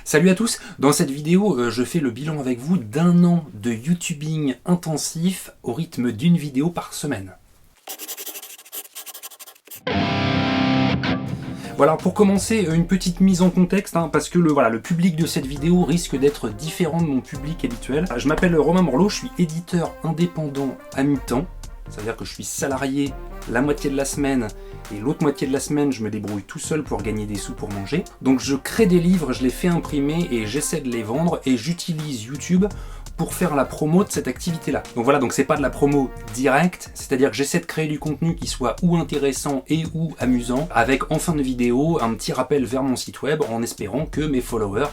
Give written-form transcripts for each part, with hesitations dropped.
Salut à tous, dans cette vidéo je fais le bilan avec vous d'un an de YouTubing intensif au rythme d'une vidéo par semaine. Voilà, pour commencer, une petite mise en contexte, parce que le public de cette vidéo risque d'être différent de mon public habituel. Je m'appelle Romain Morlot, je suis éditeur indépendant à mi-temps, c'est-à-dire que je suis salarié la moitié de la semaine et l'autre moitié de la semaine je me débrouille tout seul pour gagner des sous pour manger. Donc je crée des livres, je les fais imprimer et j'essaie de les vendre et j'utilise YouTube pour faire la promo de cette activité-là. Donc voilà, donc c'est pas de la promo directe, c'est-à-dire que j'essaie de créer du contenu qui soit ou intéressant et ou amusant, avec en fin de vidéo un petit rappel vers mon site web en espérant que mes followers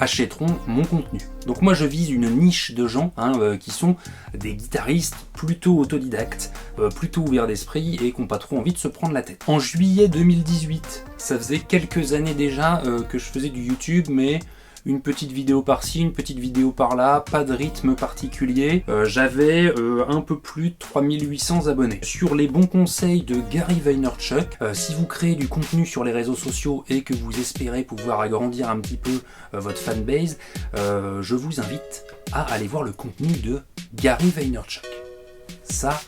achèteront mon contenu. Donc moi je vise une niche de gens qui sont des guitaristes plutôt autodidactes, plutôt ouverts d'esprit et qui n'ont pas trop envie de se prendre la tête. En juillet 2018, ça faisait quelques années déjà que je faisais du YouTube, mais une petite vidéo par-ci, une petite vidéo par-là, pas de rythme particulier. J'avais un peu plus de 3800 abonnés. Sur les bons conseils de Gary Vaynerchuk, si vous créez du contenu sur les réseaux sociaux et que vous espérez pouvoir agrandir un petit peu votre fanbase, je vous invite à aller voir le contenu de Gary Vaynerchuk. Ça,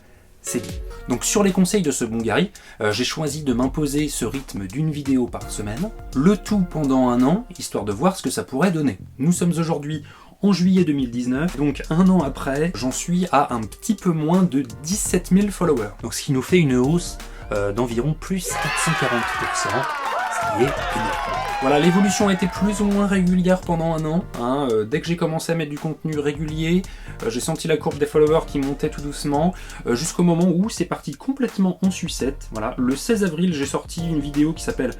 c'est dit. Donc sur les conseils de ce bon Gary, j'ai choisi de m'imposer ce rythme d'une vidéo par semaine, le tout pendant un an, histoire de voir ce que ça pourrait donner. Nous sommes aujourd'hui en juillet 2019, donc un an après, j'en suis à un petit peu moins de 17 000 followers. Donc ce qui nous fait une hausse d'environ plus 440%, ce qui est énorme. Voilà, l'évolution a été plus ou moins régulière pendant un an. Dès que j'ai commencé à mettre du contenu régulier, j'ai senti la courbe des followers qui montait tout doucement, jusqu'au moment où c'est parti complètement en sucette. Voilà, le 16 avril, j'ai sorti une vidéo qui s'appelle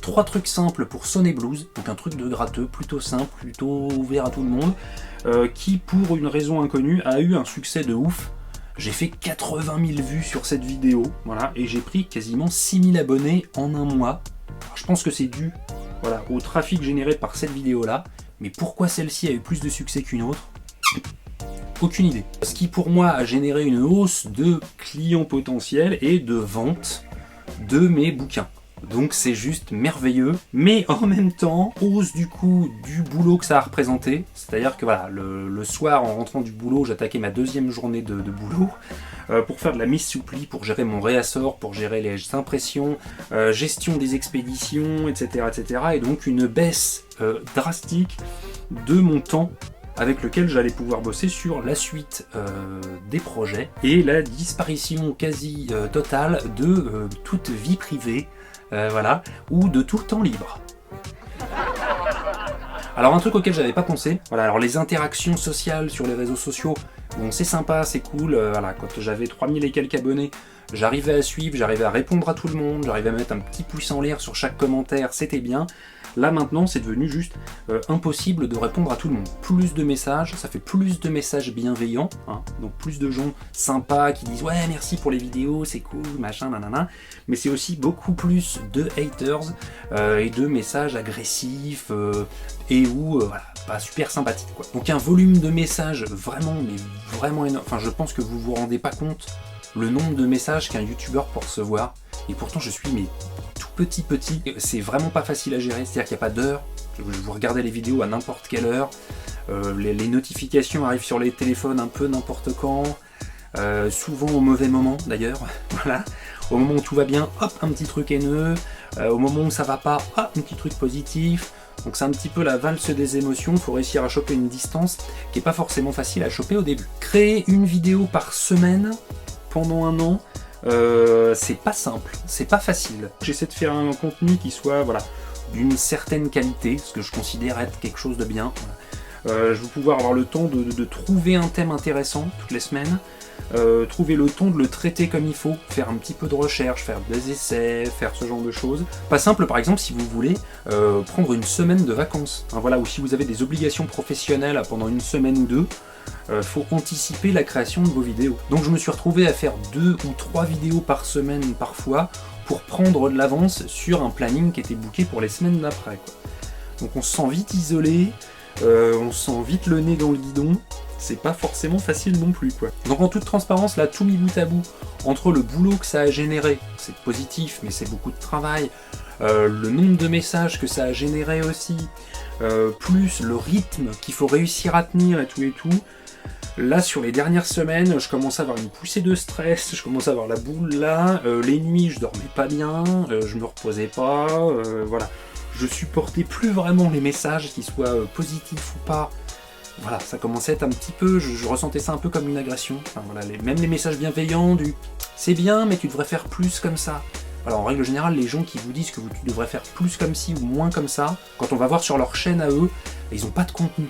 3 trucs simples pour sonner blues, donc un truc de gratteux, plutôt simple, plutôt ouvert à tout le monde, qui pour une raison inconnue a eu un succès de ouf. J'ai fait 80 000 vues sur cette vidéo, voilà, et j'ai pris quasiment 6 000 abonnés en un mois. Alors, je pense que c'est dû au trafic généré par cette vidéo-là, mais pourquoi celle-ci a eu plus de succès qu'une autre ? Aucune idée. Ce qui pour moi a généré une hausse de clients potentiels et de vente de mes bouquins. Donc c'est juste merveilleux, mais en même temps, hausse du coup du boulot que ça a représenté. C'est-à-dire que le soir en rentrant du boulot, j'attaquais ma deuxième journée de boulot pour faire de la mise sous pli, pour gérer mon réassort, pour gérer les impressions, gestion des expéditions, etc. Et donc une baisse drastique de mon temps avec lequel j'allais pouvoir bosser sur la suite des projets et la disparition quasi totale de toute vie privée, ou de tout le temps libre. Alors un truc auquel j'avais pas pensé, alors les interactions sociales sur les réseaux sociaux, bon c'est sympa, c'est cool, quand j'avais 3000 et quelques abonnés, j'arrivais à suivre, j'arrivais à répondre à tout le monde, j'arrivais à mettre un petit pouce en l'air sur chaque commentaire, c'était bien. Là maintenant c'est devenu juste impossible de répondre à tout le monde. Plus de messages, ça fait plus de messages bienveillants, donc plus de gens sympas qui disent ouais merci pour les vidéos, c'est cool, machin, nanana. Mais c'est aussi beaucoup plus de haters et de messages agressifs pas super sympathiques quoi. Donc un volume de messages vraiment énorme. Enfin je pense que vous vous rendez pas compte le nombre de messages qu'un youtubeur peut recevoir. Et pourtant je suis tout petit, c'est vraiment pas facile à gérer, c'est-à-dire qu'il n'y a pas d'heure, vous regardez les vidéos à n'importe quelle heure, les notifications arrivent sur les téléphones un peu n'importe quand, souvent au mauvais moment d'ailleurs, au moment où tout va bien, hop, un petit truc haineux, au moment où ça va pas, hop, un petit truc positif. Donc c'est un petit peu la valse des émotions, il faut réussir à choper une distance qui est pas forcément facile à choper au début. Créer une vidéo par semaine pendant un an, c'est pas simple, c'est pas facile. J'essaie de faire un contenu qui soit d'une certaine qualité, ce que je considère être quelque chose de bien. Je veux pouvoir avoir le temps de trouver un thème intéressant toutes les semaines, trouver le temps de le traiter comme il faut, faire un petit peu de recherche, faire des essais, faire ce genre de choses. Pas simple par exemple si vous voulez prendre une semaine de vacances, ou si vous avez des obligations professionnelles pendant une semaine ou deux, faut anticiper la création de vos vidéos. Donc je me suis retrouvé à faire 2 ou 3 vidéos par semaine parfois pour prendre de l'avance sur un planning qui était booké pour les semaines d'après. Donc on se sent vite isolé, on se sent vite le nez dans le guidon, c'est pas forcément facile non plus Donc en toute transparence, là tout mis bout à bout, entre le boulot que ça a généré, c'est positif mais c'est beaucoup de travail, le nombre de messages que ça a généré aussi, plus le rythme qu'il faut réussir à tenir et tout. Là, sur les dernières semaines, je commence à avoir une poussée de stress, je commence à avoir la boule là, les nuits je dormais pas bien, je me reposais pas, voilà. Je supportais plus vraiment les messages, qu'ils soient positifs ou pas. Voilà, ça commençait à être un petit peu, je ressentais ça un peu comme une agression. Enfin, voilà, même les messages bienveillants du « c'est bien, mais tu devrais faire plus comme ça ». Voilà, en règle générale, les gens qui vous disent que tu devrais faire plus comme ci ou moins comme ça, quand on va voir sur leur chaîne à eux, ils n'ont pas de contenu.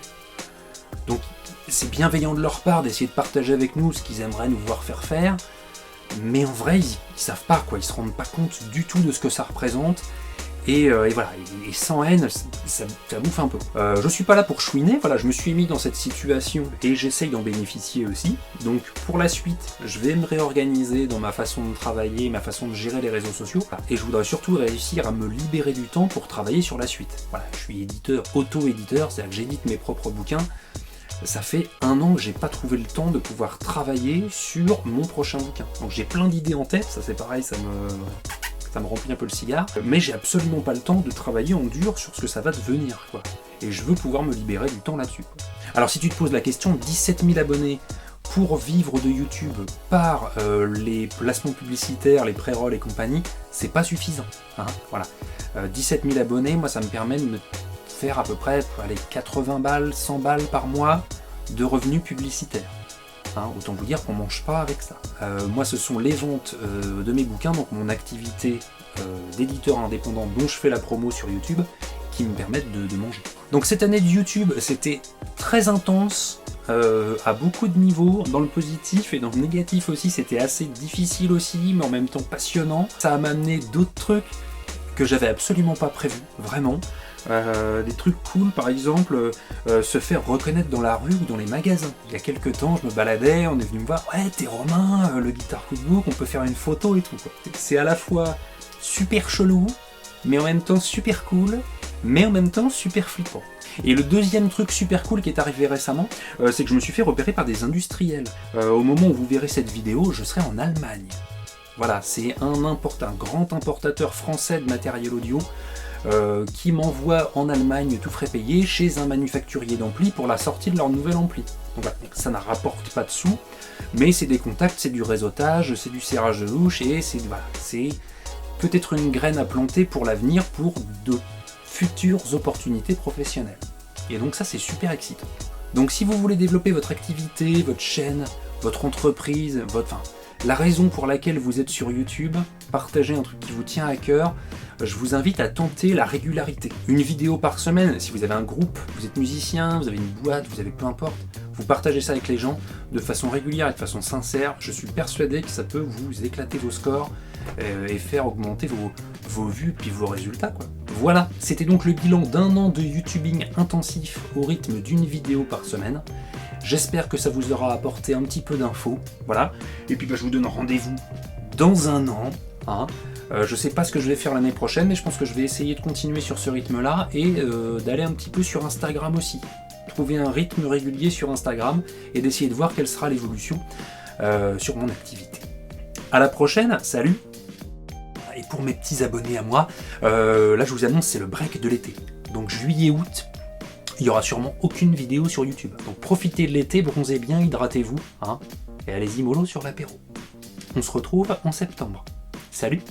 Donc c'est bienveillant de leur part d'essayer de partager avec nous ce qu'ils aimeraient nous voir faire, mais en vrai, ils savent pas, quoi, ils se rendent pas compte du tout de ce que ça représente. Et voilà, et sans haine, ça bouffe un peu. Je suis pas là pour chouiner, voilà, je me suis mis dans cette situation et j'essaye d'en bénéficier aussi. Donc pour la suite, je vais me réorganiser dans ma façon de travailler, ma façon de gérer les réseaux sociaux. Et je voudrais surtout réussir à me libérer du temps pour travailler sur la suite. Voilà, je suis éditeur, auto-éditeur, c'est-à-dire que j'édite mes propres bouquins. Ça fait 1 an que j'ai pas trouvé le temps de pouvoir travailler sur mon prochain bouquin. Donc j'ai plein d'idées en tête, ça c'est pareil, ça me remplit un peu le cigare, mais j'ai absolument pas le temps de travailler en dur sur ce que ça va devenir, quoi. Et je veux pouvoir me libérer du temps là-dessus. Alors si tu te poses la question, 17 000 abonnés pour vivre de YouTube par les placements publicitaires, les pré-rolls et compagnie, c'est pas suffisant. Hein, voilà. 17 000 abonnés, moi ça me permet de me faire à peu près 80 balles, 100 balles par mois de revenus publicitaires. Hein, autant vous dire qu'on mange pas avec ça. Moi, ce sont les ventes de mes bouquins, donc mon activité d'éditeur indépendant dont je fais la promo sur YouTube, qui me permettent de manger. Donc cette année de YouTube, c'était très intense, à beaucoup de niveaux, dans le positif et dans le négatif aussi, c'était assez difficile aussi, mais en même temps passionnant. Ça a m'amené d'autres trucs que j'avais absolument pas prévus, vraiment. Des trucs cool, par exemple, se faire reconnaître dans la rue ou dans les magasins. Il y a quelques temps, je me baladais, on est venu me voir, ouais, t'es Romain, le Guitar Cookbook, on peut faire une photo et tout, quoi. C'est à la fois super chelou, mais en même temps super cool, mais en même temps super flippant. Et le deuxième truc super cool qui est arrivé récemment, c'est que je me suis fait repérer par des industriels. Au moment où vous verrez cette vidéo, je serai en Allemagne. Voilà, c'est un grand importateur français de matériel audio qui m'envoie en Allemagne tout frais payé chez un manufacturier d'ampli pour la sortie de leur nouvel ampli. Donc voilà, ça ne rapporte pas de sous, mais c'est des contacts, c'est du réseautage, c'est du serrage de louche et c'est peut-être une graine à planter pour l'avenir pour de futures opportunités professionnelles. Et donc ça c'est super excitant. Donc si vous voulez développer votre activité, votre chaîne, votre entreprise, la raison pour laquelle vous êtes sur YouTube, partagez un truc qui vous tient à cœur, je vous invite à tenter la régularité. Une vidéo par semaine, si vous avez un groupe, vous êtes musicien, vous avez une boîte, vous avez peu importe, vous partagez ça avec les gens de façon régulière et de façon sincère. Je suis persuadé que ça peut vous éclater vos scores et faire augmenter vos vues puis vos résultats, quoi. Voilà, c'était donc le bilan d'1 an de YouTubing intensif au rythme d'une vidéo par semaine. J'espère que ça vous aura apporté un petit peu d'infos, voilà. Et puis je vous donne rendez-vous dans 1 an. Hein. Je sais pas ce que je vais faire l'année prochaine, mais je pense que je vais essayer de continuer sur ce rythme-là et d'aller un petit peu sur Instagram aussi. Trouver un rythme régulier sur Instagram et d'essayer de voir quelle sera l'évolution sur mon activité. À la prochaine, salut! Et pour mes petits abonnés à moi, là je vous annonce c'est le break de l'été. Donc juillet-août, il n'y aura sûrement aucune vidéo sur YouTube. Donc profitez de l'été, bronzez bien, hydratez-vous, hein, et allez-y mollo sur l'apéro. On se retrouve en septembre. Salut!